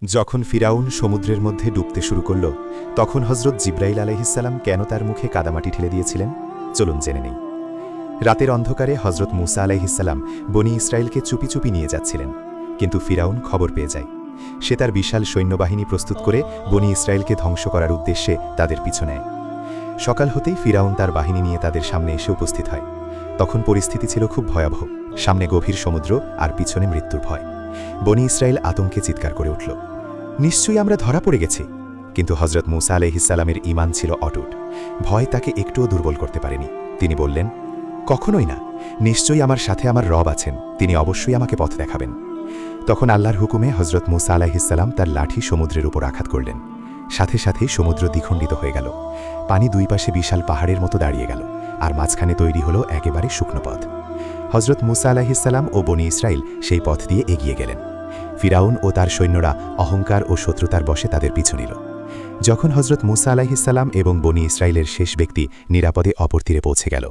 যখন ফিরাউন সমুদ্রের মধ্যে ডুবতে শুরু করল তখন হজরত জিব্রাইল আলাইহিসসালাম কেন তার মুখে কাদামাটি ঠেলে দিয়েছিলেন চলুন জেনে নেই। রাতের অন্ধকারে হজরত মুসা আলাইহিসসালাম বনি ইসরায়েলকে চুপি চুপি নিয়ে যাচ্ছিলেন, কিন্তু ফিরাউন খবর পেয়ে যায়। সে তার বিশাল সৈন্যবাহিনী প্রস্তুত করে বনি ইসরায়েলকে ধ্বংস করার উদ্দেশ্যে তাদের পিছু নেয়। সকাল হতেই ফিরাউন তার বাহিনী নিয়ে তাদের সামনে এসে উপস্থিত হয়। তখন পরিস্থিতি ছিল খুব ভয়াবহ, সামনে গভীর সমুদ্র আর পিছনে মৃত্যুর ভয়। বনি ইসরায়েল আতঙ্কে চিৎকার করে উঠল, নিশ্চয়ই আমরা ধরা পড়ে গেছি। কিন্তু হজরত মুসা আলাইহিসসালামের ঈমান ছিল অটুট, ভয় তাকে একটুও দুর্বল করতে পারেনি। তিনি বললেন, কখনোই না, নিশ্চয়ই আমার সাথে আমার রব আছেন, তিনি অবশ্যই আমাকে পথ দেখাবেন। তখন আল্লাহর হুকুমে হজরত মুসা আলাইহিসসালাম তার লাঠি সমুদ্রের উপর আঘাত করলেন। সাথে সাথেই সমুদ্র দ্বিখণ্ডিত হয়ে গেল, পানি দুই পাশে বিশাল পাহাড়ের মতো দাঁড়িয়ে গেল, আর মাঝখানে তৈরি হলো একেবারে শুকনো পথ। হজরত মুসা আলাইহিসসালাম ও বনি ইসরায়েল সেই পথ দিয়ে এগিয়ে গেলেন। ফিরাউন ও তার সৈন্যরা অহংকার ও শত্রুতার বশে তাদের পিছু নিল। যখন হজরত মুসা আলাইহিসসালাম এবং বনি ইসরায়েলের শেষ ব্যক্তি নিরাপদে অপর তীরে পৌঁছে গেল,